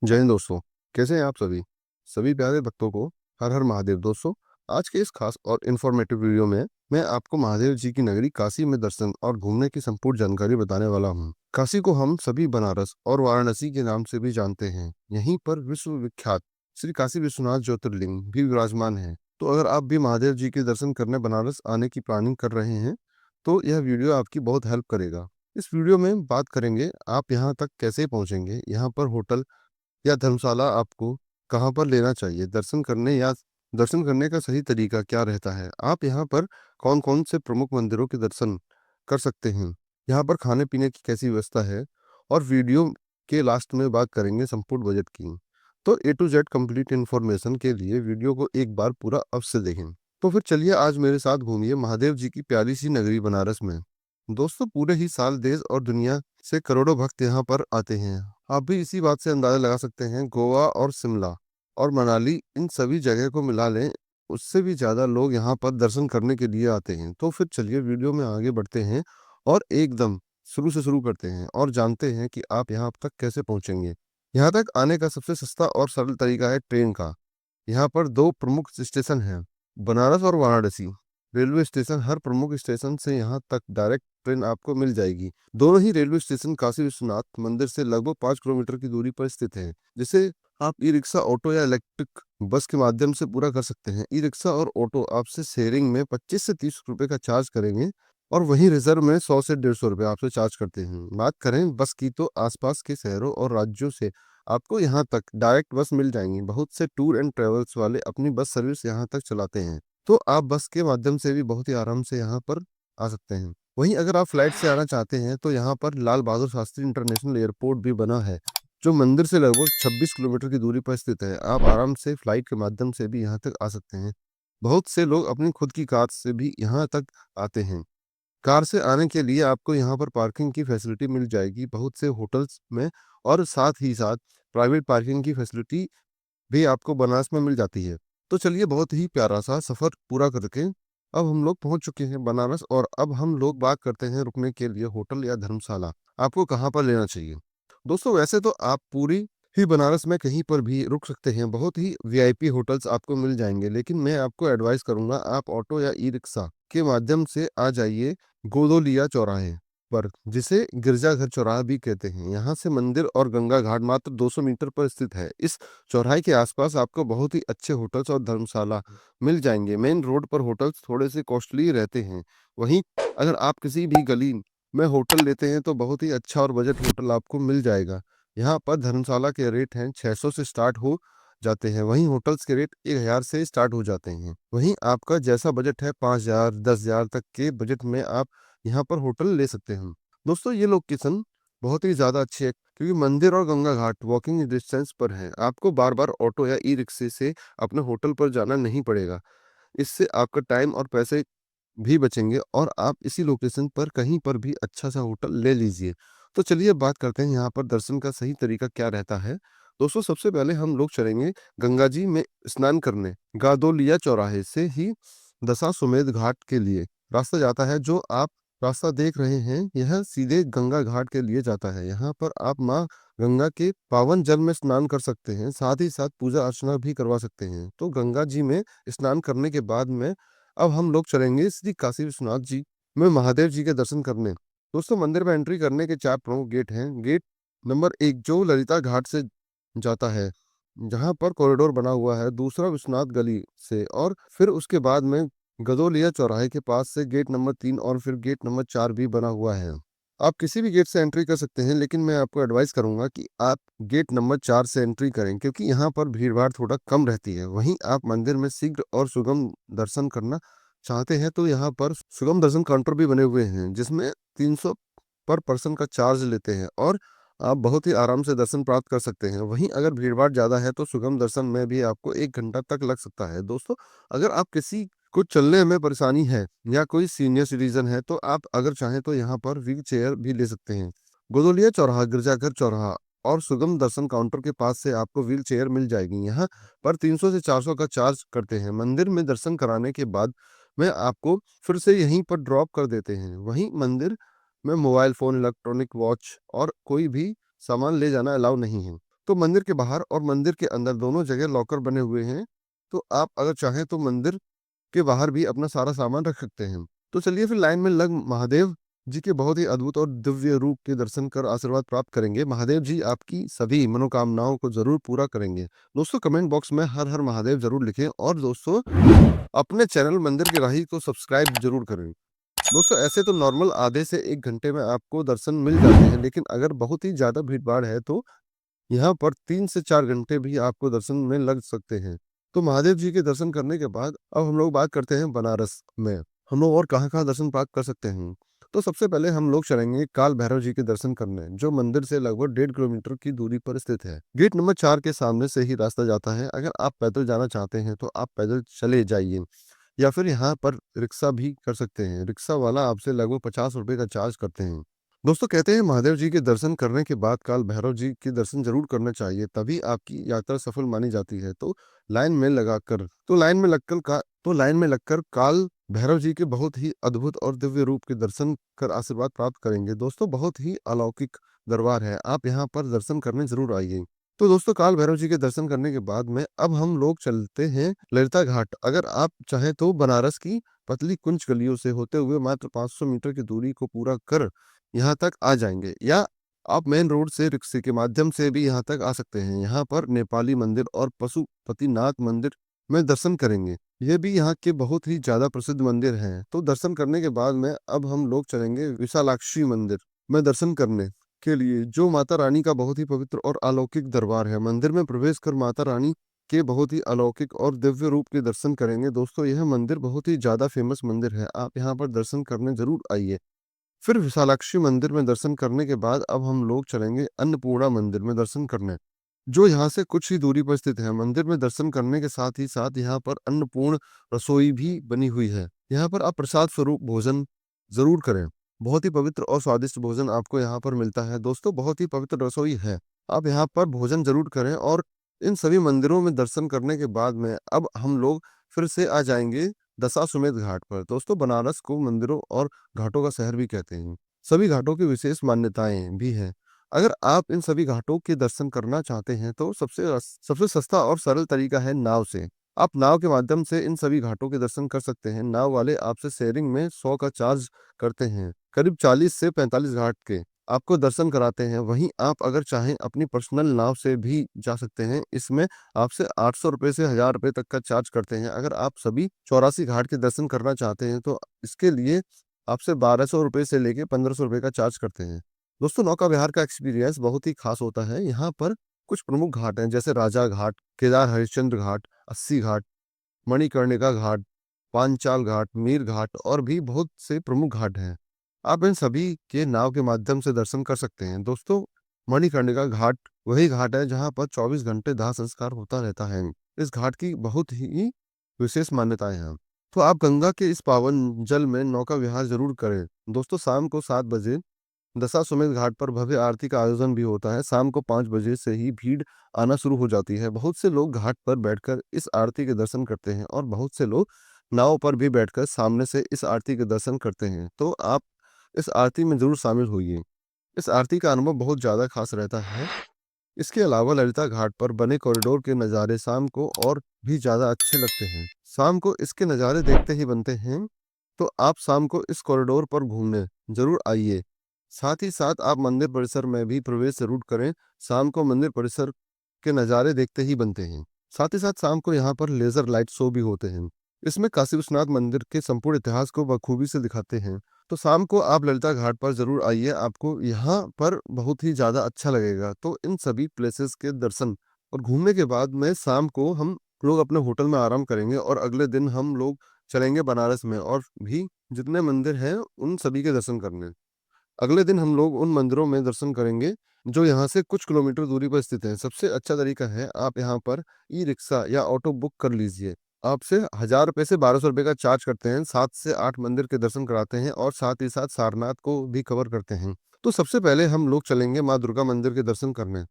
जय हिंद दोस्तों। कैसे हैं आप सभी प्यारे भक्तों को हर हर महादेव। दोस्तों, आज के इस खास और इन्फॉर्मेटिव वीडियो में मैं आपको महादेव जी की नगरी काशी में दर्शन और घूमने की संपूर्ण जानकारी बताने वाला हूं। काशी को हम सभी बनारस और वाराणसी के नाम से भी जानते हैं। यहीं पर विश्व विख्यात श्री काशी विश्वनाथ ज्योतिर्लिंग भी विराजमान है। तो अगर आप भी महादेव जी के दर्शन करने बनारस आने की प्लानिंग कर रहे हैं तो यह वीडियो आपकी बहुत हेल्प करेगा। इस वीडियो में बात करेंगे आप यहाँ तक कैसे पहुंचेंगे, यहाँ पर होटल या धर्मशाला आपको कहाँ पर लेना चाहिए, दर्शन करने का सही तरीका क्या रहता है, आप यहाँ पर कौन कौन से प्रमुख मंदिरों के दर्शन कर सकते हैं, यहाँ पर खाने पीने की कैसी व्यवस्था है, और वीडियो के लास्ट में बात करेंगे संपूर्ण बजट की। तो A to Z complete information के लिए वीडियो को एक बार पूरा अवश्य देखें। तो फिर चलिए आज मेरे साथ घूमिए महादेव जी की प्यारी सी नगरी बनारस में। दोस्तों, पूरे ही साल देश और दुनिया से करोड़ों भक्त यहाँ पर आते हैं। आप भी इसी बात से अंदाजा लगा सकते हैं। गोवा और शिमला और मनाली, इन सभी जगह को मिला लें, उससे भी ज्यादा लोग यहाँ पर दर्शन करने के लिए आते हैं। तो फिर चलिए वीडियो में आगे बढ़ते हैं और एकदम शुरू से शुरू करते हैं और जानते हैं कि आप यहाँ तक कैसे पहुंचेंगे। यहाँ तक आने का सबसे सस्ता और सरल तरीका है ट्रेन का। यहाँ पर दो प्रमुख स्टेशन हैं, बनारस और वाराणसी। रेलवे स्टेशन, हर प्रमुख स्टेशन से यहाँ तक डायरेक्ट ट्रेन आपको मिल जाएगी। दोनों ही रेलवे स्टेशन काशी विश्वनाथ मंदिर से लगभग 5 किलोमीटर की दूरी पर स्थित है, जिसे आप ई रिक्शा, ऑटो या इलेक्ट्रिक बस के माध्यम से पूरा कर सकते हैं। ई रिक्शा और ऑटो आपसे शेयरिंग में 25 से 30 रुपए का चार्ज करेंगे और वहीं रिजर्व में 100 से 150 रुपए आपसे चार्ज करते हैं। बात करें बस की तो आसपास के शहरों और राज्यों से आपको यहाँ तक डायरेक्ट बस मिल जाएंगी। बहुत से टूर एंड ट्रेवल्स वाले अपनी बस सर्विस यहाँ तक चलाते हैं, तो आप बस के माध्यम से भी बहुत ही आराम से यहाँ पर आ सकते हैं। वहीं अगर आप फ्लाइट से आना चाहते हैं तो यहाँ पर लाल बहादुर शास्त्री इंटरनेशनल एयरपोर्ट भी बना है, जो मंदिर से लगभग 26 किलोमीटर की दूरी पर स्थित है। आप आराम से फ्लाइट के माध्यम से भी यहाँ तक आ सकते हैं। बहुत से लोग अपनी खुद की कार से भी यहाँ तक आते हैं। कार से आने के लिए आपको यहाँ पर पार्किंग की फैसिलिटी मिल जाएगी बहुत से होटल्स में, और साथ ही साथ प्राइवेट पार्किंग की फैसिलिटी भी आपको बनारस में मिल जाती है। तो चलिए, बहुत ही प्यारा सा सफर पूरा करके अब हम लोग पहुंच चुके हैं बनारस, और अब हम लोग बात करते हैं रुकने के लिए होटल या धर्मशाला आपको कहाँ पर लेना चाहिए। दोस्तों, वैसे तो आप पूरी ही बनारस में कहीं पर भी रुक सकते हैं, बहुत ही VIP होटल्स आपको मिल जाएंगे, लेकिन मैं आपको एडवाइस करूंगा आप ऑटो या ई रिक्शा के माध्यम से आ जाइए गोदोलिया चौराहे पर, जिसे गिरजाघर चौराहा भी कहते हैं। यहाँ से मंदिर और गंगा घाट मात्र 200 मीटर पर स्थित है। इस चौराहे के आसपास आपको बहुत ही अच्छे होटल्स और धर्मशाला मिल जाएंगे। मेन रोड पर होटल्स थोड़े से कॉस्टली रहते हैं, वहीं अगर आप किसी भी गली में होटल लेते हैं तो बहुत ही अच्छा और बजट होटल आपको मिल जाएगा। यहाँ पर धर्मशाला के रेट हैं 600 से स्टार्ट हो जाते हैं, वहीं होटल्स के रेट 1000 से स्टार्ट हो जाते हैं। वहीं आपका जैसा बजट है, 5000 10,000 तक के बजट में आप यहाँ पर होटल ले सकते हैं। दोस्तों, ये लोकेशन बहुत ही ज़्यादा अच्छी है क्योंकि मंदिर और गंगा घाट वॉकिंग डिस्टेंस पर है। आपको बार बार ऑटो या ई रिक्शे से अपने होटल पर जाना नहीं पड़ेगा। इससे आपका टाइम और पैसे भी बचेंगे और आप इसी लोकेशन पर कहीं पर भी अच्छा सा होटल ले लीजिए। तो चलिए बात करते हैं यहाँ पर दर्शन का सही तरीका क्या रहता है। दोस्तों, सबसे पहले हम लोग चलेंगे गंगा जी में स्नान करने। गादोलिया चौराहे से ही दशाश्वमेध घाट के लिए रास्ता जाता है। जो आप रास्ता देख रहे हैं यह सीधे गंगा घाट के लिए जाता है। यहाँ पर आप माँ गंगा के पावन जल में स्नान कर सकते हैं, साथ ही साथ पूजा अर्चना भी करवा सकते हैं। तो गंगा जी में स्नान करने के बाद में अब हम लोग चलेंगे श्री काशी विश्वनाथ जी में महादेव जी के दर्शन करने। दोस्तों, मंदिर में एंट्री करने के 4 प्रमुख गेट हैं। गेट नंबर 1 जो ललिता घाट से जाता है, जहां पर कॉरिडोर बना हुआ है। दूसरा विश्वनाथ गली से, और फिर उसके बाद में गदोलिया चौराहे के पास से गेट नंबर 3 और फिर गेट नंबर 4 भी बना हुआ है। आप किसी भी गेट से एंट्री कर सकते हैं, लेकिन मैं आपको एडवाइस करूंगा कि आप गेट नंबर 4 से एंट्री करें, क्योंकि यहाँ पर भीड़ भाड़ थोड़ा कम रहती है। वहीं आप मंदिर में शीघ्र और सुगम दर्शन करना चाहते हैं तो यहाँ पर सुगम दर्शन काउंटर भी बने हुए हैं, जिसमें 300 पर पर्सन का चार्ज लेते हैं और आप बहुत ही आराम से दर्शन प्राप्त कर सकते हैं। वहीं अगर भीड़ भाड़ ज़्यादा है तो सुगम दर्शन में भी आपको 1 घंटा तक लग सकता है। दोस्तों, अगर आप किसी को चलने में परेशानी है या कोई सीनियर सिटीजन है तो आप अगर चाहें तो यहाँ पर व्हील चेयर भी ले सकते हैं। गोदोलिया चौराहा, गिरजाघर चौराहा और सुगम दर्शन काउंटर के पास से आपको व्हील चेयर मिल जाएगी। यहाँ पर 300 से 400 का चार्ज करते हैं। मंदिर में दर्शन कराने के बाद में आपको फिर से यहीं पर ड्रॉप कर देते हैं। वहीं मंदिर में मोबाइल फोन, इलेक्ट्रॉनिक वॉच और कोई भी सामान ले जाना अलाउ नहीं है। तो मंदिर के बाहर और मंदिर के अंदर दोनों जगह लॉकर बने हुए हैं, तो आप अगर चाहें तो मंदिर के बाहर भी अपना सारा सामान रख सकते हैं। तो चलिए फिर लाइन में लग महादेव जी के बहुत ही अद्भुत और दिव्य रूप के दर्शन कर आशीर्वाद प्राप्त करेंगे। महादेव जी आपकी सभी मनोकामनाओं को जरूर पूरा करेंगे। दोस्तों कमेंट बॉक्स में हर हर महादेव जरूर लिखें और दोस्तों अपने चैनल मंदिर की राही को सब्सक्राइब जरूर करें। दोस्तों ऐसे तो नॉर्मल आधे से 1 घंटे में आपको दर्शन मिल जाते हैं, लेकिन अगर बहुत ही ज़्यादा भीड़-भाड़ है तो यहाँ पर 3 से 4 घंटे भी आपको दर्शन में लग सकते हैं। तो महादेव जी के दर्शन करने के बाद अब हम लोग बात करते हैं बनारस में। हम लोग और कहाँ-कहाँ दर्शन प्राप्त कर सकते हैं। तो सबसे पहले हम लोग चलेंगे काल भैरव जी के दर्शन करने, जो मंदिर से लगभग 1.5 किलोमीटर की दूरी पर स्थित है। गेट नंबर 4 के सामने से ही रास्ता जाता है। अगर आप पैदल जाना चाहते हैं तो आप पैदल चले जाइए या फिर यहाँ पर रिक्शा भी कर सकते हैं। रिक्शा वाला आपसे लगभग 50 रुपए का चार्ज करते हैं। दोस्तों कहते हैं महादेव जी के दर्शन करने के बाद काल भैरव जी के दर्शन जरूर करना चाहिए, तभी आपकी यात्रा सफल मानी जाती है। तो लाइन में लगकर काल भैरव जी के बहुत ही अद्भुत और दिव्य रूप के दर्शन कर आशीर्वाद प्राप्त करेंगे। दोस्तों बहुत ही अलौकिक दरबार है, आप यहाँ पर दर्शन करने जरूर आइए। तो दोस्तों काल भैरव जी के दर्शन करने के बाद में अब हम लोग चलते हैं ललिता घाट। अगर आप चाहें तो बनारस की पतली कुंज गलियों से होते हुए मात्र 500 मीटर की दूरी को पूरा कर यहाँ तक आ जाएंगे, या आप मेन रोड से रिक्शे के माध्यम से भी यहाँ तक आ सकते हैं। यहाँ पर नेपाली मंदिर और पशुपतिनाथ मंदिर में दर्शन करेंगे। ये भी यहाँ के बहुत ही ज्यादा प्रसिद्ध मंदिर हैं। तो दर्शन करने के बाद में अब हम लोग चलेंगे विशालाक्षी मंदिर में दर्शन करने के लिए, जो माता रानी का बहुत ही पवित्र और अलौकिक दरबार है। मंदिर में प्रवेश कर माता रानी के बहुत ही अलौकिक और दिव्य रूप के दर्शन करेंगे। दोस्तों यह मंदिर बहुत ही ज्यादा फेमस मंदिर है, आप यहाँ पर दर्शन करने जरूर आइए। फिर विशालाक्षी मंदिर में दर्शन करने के बाद अब हम लोग चलेंगे अन्नपूर्णा मंदिर में दर्शन करने, जो यहाँ से कुछ ही दूरी पर स्थित है। मंदिर में दर्शन करने के साथ ही साथ यहाँ पर अन्नपूर्ण रसोई भी बनी हुई है। यहाँ पर आप प्रसाद स्वरूप भोजन जरूर करें। बहुत ही पवित्र और स्वादिष्ट भोजन आपको यहाँ पर मिलता है। दोस्तों बहुत ही पवित्र रसोई है, आप यहाँ पर भोजन जरूर करें। और इन सभी मंदिरों में दर्शन करने के बाद में अब हम लोग फिर से आ जाएंगे दशाश्वमेध घाट पर। दोस्तों बनारस को मंदिरों और घाटों का शहर भी कहते हैं। सभी घाटों की विशेष मान्यताएं भी हैं। अगर आप इन सभी घाटों के दर्शन करना चाहते हैं तो सबसे सस्ता और सरल तरीका है नाव से। आप नाव के माध्यम से इन सभी घाटों के दर्शन कर सकते हैं। नाव वाले आपसे शेयरिंग में 100 का चार्ज करते हैं। करीब 40 से 45 घाट के आपको दर्शन कराते हैं। वहीं आप अगर चाहें अपनी पर्सनल नाव से भी जा सकते हैं। इसमें आपसे 800 रुपए से 1000 रुपए तक का चार्ज करते हैं। अगर आप सभी 84 घाट के दर्शन करना चाहते हैं तो इसके लिए आपसे 1200 रुपए से लेके 1500 रुपए का चार्ज करते हैं। दोस्तों नौका विहार का एक्सपीरियंस बहुत ही खास होता है। यहाँ पर कुछ प्रमुख घाट हैं, जैसे राजा घाट, केदार हरिश्चंद्र घाट, 80 घाट, मणिकर्णिका घाट, पांचाल घाट, मीर घाट और भी बहुत से प्रमुख घाट हैं। आप इन सभी के नाव के माध्यम से दर्शन कर सकते हैं। दोस्तों मणिकर्णिका घाट वही घाट है जहाँ पर 24 घंटे दाह संस्कार होता रहता है। इस घाट की बहुत ही विशेष मान्यताएं हैं। तो आप गंगा के इस पावन जल में नौका विहार जरूर करें। दोस्तों शाम को 7 बजे दशाश्वमेध घाट पर भव्य आरती का आयोजन भी होता है। शाम को 5 बजे से ही भीड़ आना शुरू हो जाती है। बहुत से लोग घाट पर बैठकर इस आरती के दर्शन करते हैं और बहुत से लोग नाव पर भी बैठकर सामने से इस आरती के दर्शन करते हैं। तो आप इस आरती में जरूर शामिल होइए। इस आरती का अनुभव बहुत ज्यादा खास रहता है। इसके अलावा ललिता घाट पर बने कॉरिडोर के नज़ारे शाम को और भी ज्यादा अच्छे लगते हैं। शाम को इसके नज़ारे देखते ही बनते हैं। तो आप शाम को इस कॉरिडोर पर घूमने जरूर आइए। साथ ही साथ आप मंदिर परिसर में भी प्रवेश जरूर करें। शाम को मंदिर परिसर के नज़ारे देखते ही बनते हैं। साथ ही साथ शाम को यहाँ पर लेजर लाइट शो भी होते हैं। इसमें काशी विश्वनाथ मंदिर के संपूर्ण इतिहास को बखूबी से दिखाते हैं। तो शाम को आप ललिता घाट पर जरूर आइए, आपको यहाँ पर बहुत ही ज्यादा अच्छा लगेगा। तो इन सभी प्लेसेस के दर्शन और घूमने के बाद में शाम को हम लोग अपने होटल में आराम करेंगे और अगले दिन हम लोग चलेंगे बनारस में और भी जितने मंदिर हैं उन सभी के दर्शन करने। अगले दिन हम लोग उन मंदिरों में दर्शन करेंगे जो यहाँ से कुछ किलोमीटर दूरी पर स्थित हैं। सबसे अच्छा तरीका है आप यहाँ पर ई रिक्शा या ऑटो बुक कर लीजिए। आपसे 1000 रुपए से 1200 रुपए का चार्ज करते हैं। 7 से 8 मंदिर के दर्शन कराते हैं और साथ ही साथ सारनाथ को भी कवर करते हैं। तो सबसे पहले हम लोग चलेंगे माँ दुर्गा मंदिर के दर्शन करने।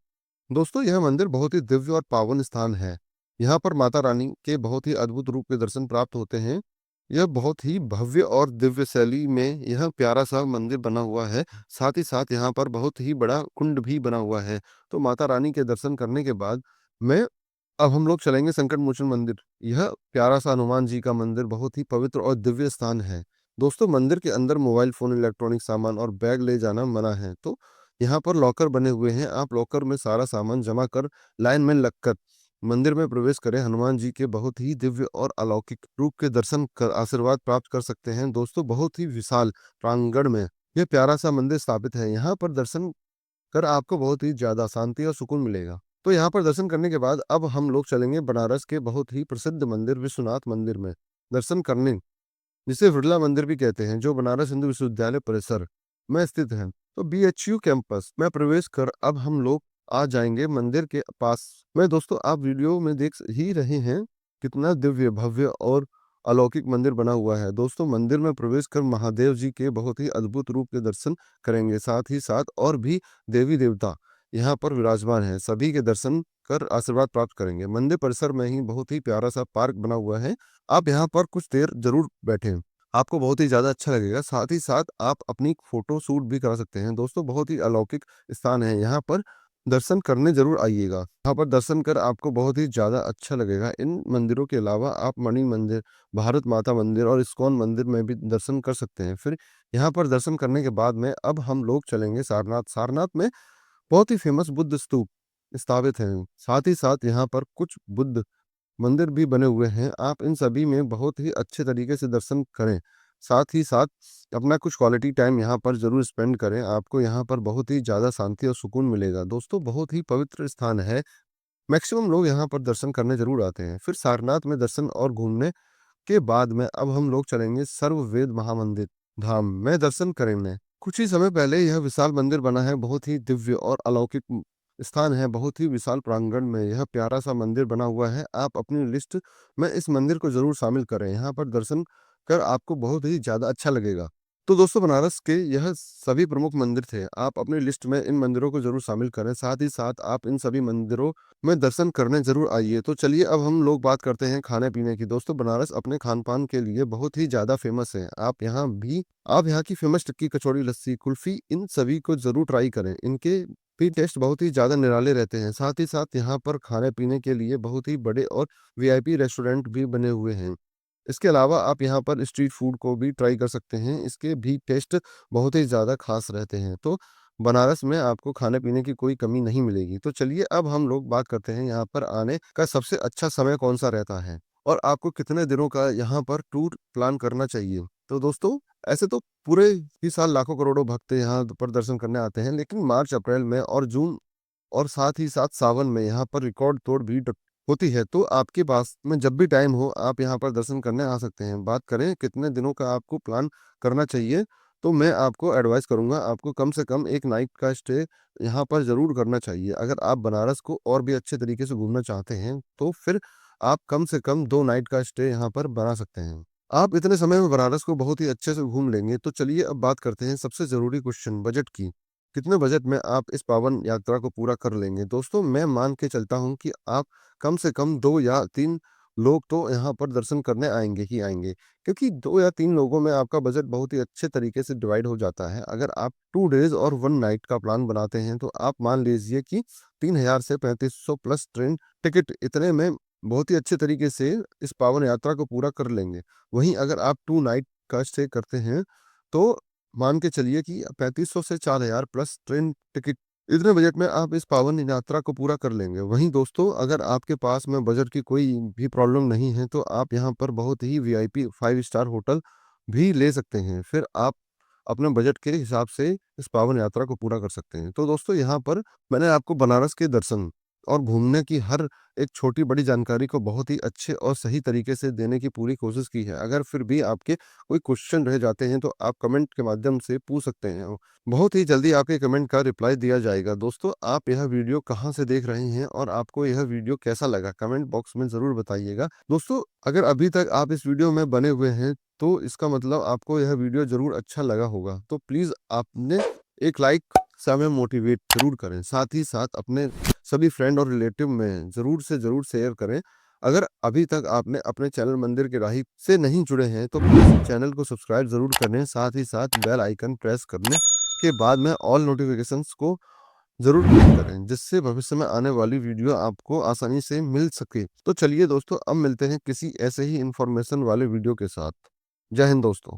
दोस्तों यह मंदिर बहुत ही दिव्य और पावन स्थान है। यहाँ पर माता रानी के बहुत ही अद्भुत रूप के दर्शन प्राप्त होते हैं। यह बहुत ही भव्य और दिव्य शैली में यह प्यारा-सा मंदिर बना हुआ है। साथ ही साथ यहाँ पर बहुत ही बड़ा कुंड भी बना हुआ है। तो माता रानी के दर्शन करने के बाद मैं अब हम लोग चलेंगे संकट मोचन मंदिर। यह प्यारा-सा हनुमान जी का मंदिर बहुत ही पवित्र और दिव्य स्थान है। दोस्तों, मंदिर के अंदर मोबाइल फ़ोन, इलेक्ट्रॉनिक सामान और बैग ले जाना मना है। तो यहाँ पर लॉकर बने हुए हैं। आप लॉकर में सारा सामान जमा कर लाइन में लगकर मंदिर में प्रवेश करें। हनुमान जी के बहुत ही दिव्य और अलौकिक रूप के दर्शन कर आशीर्वाद प्राप्त कर सकते हैं। दोस्तों, बहुत ही विशाल प्रांगण में यह प्यारा सा मंदिर स्थापित है। यहाँ पर दर्शन कर आपको बहुत ही ज्यादा शांति और सुकून मिलेगा। तो यहाँ पर दर्शन करने के बाद अब हम लोग चलेंगे बनारस के बहुत ही प्रसिद्ध मंदिर विश्वनाथ मंदिर में दर्शन करने, जिसे बिरला मंदिर भी कहते हैं, जो बनारस हिंदू विश्वविद्यालय परिसर में स्थित है। तो बीएचयू कैंपस में प्रवेश कर अब हम लोग आ जाएंगे मंदिर के पास में। दोस्तों, आप वीडियो में देख ही रहे हैं कितना दिव्य, भव्य और अलौकिक मंदिर बना हुआ है। दोस्तों, मंदिर में प्रवेश कर महादेव जी के बहुत ही अद्भुत रूप के दर्शन करेंगे। साथ ही साथ और भी देवी देवता यहाँ पर विराजमान है, सभी के दर्शन कर आशीर्वाद प्राप्त करेंगे। मंदिर परिसर में ही बहुत ही प्यारा सा पार्क बना हुआ है। आप यहाँ पर कुछ देर जरूर बैठें, आपको बहुत ही ज़्यादा अच्छा लगेगा। साथ ही साथ आप अपनी फ़ोटो शूट भी करा सकते हैं। दोस्तों, बहुत ही अलौकिक स्थान है, यहाँ पर दर्शन करने ज़रूर आइएगा। यहाँ पर दर्शन कर आपको बहुत ही ज़्यादा अच्छा लगेगा। इन मंदिरों के अलावा आप मणि मंदिर, भारत माता मंदिर और इस्कॉन मंदिर में भी दर्शन कर सकते हैं। फिर यहाँ पर दर्शन करने के बाद में अब हम लोग चलेंगे सारनाथ। सारनाथ में बहुत ही फेमस बुद्ध स्तूप स्थापित हैं। साथ ही साथ यहाँ पर कुछ बुद्ध मंदिर भी बने हुए हैं। आप इन सभी में बहुत ही अच्छे तरीके से दर्शन करें। साथ ही साथ अपना कुछ क्वालिटी टाइम यहाँ पर ज़रूर स्पेंड करें। आपको यहाँ पर बहुत ही ज़्यादा शांति और सुकून मिलेगा। दोस्तों, बहुत ही पवित्र स्थान है। मैक्सिमम लोग यहाँ पर दर्शन करने ज़रूर आते हैं। फिर सारनाथ में दर्शन और घूमने के बाद में अब हम लोग चलेंगे सर्ववेद महामंदिर धाम में दर्शन करने। कुछ ही समय पहले यह विशाल मंदिर बना है। बहुत ही दिव्य और अलौकिक स्थान है। बहुत ही विशाल प्रांगण में यह प्यारा सा मंदिर बना हुआ है। आप अपनी लिस्ट में इस मंदिर को जरूर शामिल करें। यहाँ पर दर्शन कर आपको बहुत ही ज्यादा अच्छा लगेगा। तो दोस्तों, बनारस के यह सभी प्रमुख मंदिर थे। आप अपनी लिस्ट में इन मंदिरों को जरूर शामिल करें। साथ ही साथ आप इन सभी मंदिरों में दर्शन करने ज़रूर आइए। तो चलिए अब हम लोग बात करते हैं खाने-पीने की। दोस्तों, बनारस अपने खान-पान के लिए बहुत ही ज़्यादा फ़ेमस है। आप यहाँ की फ़ेमस टिक्की, कचौड़ी, लस्सी, कुल्फ़ी इन सभी को ज़रूर ट्राई करें। इनके भी टेस्ट बहुत ही ज़्यादा निराले रहते हैं। साथ ही साथ यहाँ पर खाने-पीने के लिए बहुत ही बड़े और वीआईपी रेस्टोरेंट भी बने हुए हैं। इसके अलावा आप यहाँ पर स्ट्रीट फूड को भी ट्राई कर सकते हैं। इसके भी टेस्ट बहुत ही ज़्यादा ख़ास रहते हैं। तो बनारस में आपको खाने-पीने की कोई कमी नहीं मिलेगी। तो चलिए अब हम लोग बात करते हैं यहाँ पर आने का सबसे अच्छा समय कौन-सा रहता है और आपको कितने दिनों का यहाँ पर टूर प्लान करना चाहिए। तो दोस्तों, ऐसे तो पूरे ही साल लाखों करोड़ों भक्त यहाँ पर दर्शन करने आते हैं, लेकिन मार्च, अप्रैल में और जून और साथ ही साथ सावन में यहाँ पर रिकॉर्ड तोड़ भीड़ होती है। तो आपके पास में जब भी टाइम हो, आप यहाँ पर दर्शन करने आ सकते हैं। बात करें कितने दिनों का आपको प्लान करना चाहिए, तो मैं आपको एडवाइस करूँगा, आपको कम से कम 1 नाइट का स्टे यहाँ पर ज़रूर करना चाहिए। अगर आप बनारस को और भी अच्छे तरीके से घूमना चाहते हैं, तो फिर आप कम से कम 2 नाइट का स्टे यहाँ पर बना सकते हैं। आप इतने समय में बनारस को बहुत ही अच्छे से घूम लेंगे। तो चलिए अब बात करते हैं सबसे ज़रूरी क्वेश्चन, बजट की। कितने बजट में आप इस पावन यात्रा को पूरा कर लेंगे? दोस्तों, मैं मान के चलता हूँ कि आप कम से कम 2 या 3 लोग तो यहाँ पर दर्शन करने आएँगे ही आएँगे, क्योंकि 2 या 3 लोगों में आपका बजट बहुत ही अच्छे तरीके से डिवाइड हो जाता है। अगर आप 2 डेज़ और 1 नाइट का प्लान बनाते हैं, तो आप मान लीजिए कि 3000 से 3500 प्लस ट्रेन टिकट, इतने में बहुत ही अच्छे तरीके से इस पावन यात्रा को पूरा कर लेंगे। वहीं अगर आप 2 नाइट का स्टे करते हैं, तो मान के चलिए कि 3500 से 4000 प्लस ट्रेन टिकट, इतने बजट में आप इस पावन यात्रा को पूरा कर लेंगे। वहीं दोस्तों, अगर आपके पास में बजट की कोई भी प्रॉब्लम नहीं है, तो आप यहाँ पर बहुत ही वीआईपी 5 स्टार होटल भी ले सकते हैं। फिर आप अपने बजट के हिसाब से इस पावन यात्रा को पूरा कर सकते हैं। तो दोस्तों, यहाँ पर मैंने आपको बनारस के दर्शन और घूमने की हर एक छोटी-बड़ी जानकारी को बहुत ही अच्छे और सही तरीके से देने की पूरी कोशिश की है। अगर फिर भी आपके कोई क्वेश्चन रह जाते हैं, तो आप कमेंट के माध्यम से पूछ सकते हैं। बहुत ही जल्दी आपके कमेंट का रिप्लाई दिया जाएगा। दोस्तों, आप यह वीडियो कहाँ से देख रहे हैं और आपको यह वीडियो कैसा लगा? कमेंट बॉक्स में ज़रूर बताइएगा। दोस्तों, अगर अभी तक आप इस वीडियो में बने हुए हैं, तो इसका मतलब आपको यह वीडियो ज़रूर अच्छा लगा होगा। तो प्लीज़ आपने एक लाइक से हमें मोटिवेट ज़रूर करें। साथ ही साथ अपने सभी फ्रेंड और रिलेटिव में ज़रूर से ज़रूर शेयर करें। अगर अभी तक आपने अपने चैनल मंदिर के राही से नहीं जुड़े हैं तो प्लीज चैनल को सब्सक्राइब जरूर करें, साथ ही साथ बेल आइकन प्रेस करने के बाद में ऑल नोटिफिकेशंस को जरूर क्लिक करें, जिससे भविष्य में आने वाली वीडियो आपको आसानी से मिल सके। तो चलिए दोस्तों, अब मिलते हैं किसी ऐसे ही इंफॉर्मेशन वाले वीडियो के साथ। जय हिंद दोस्तों।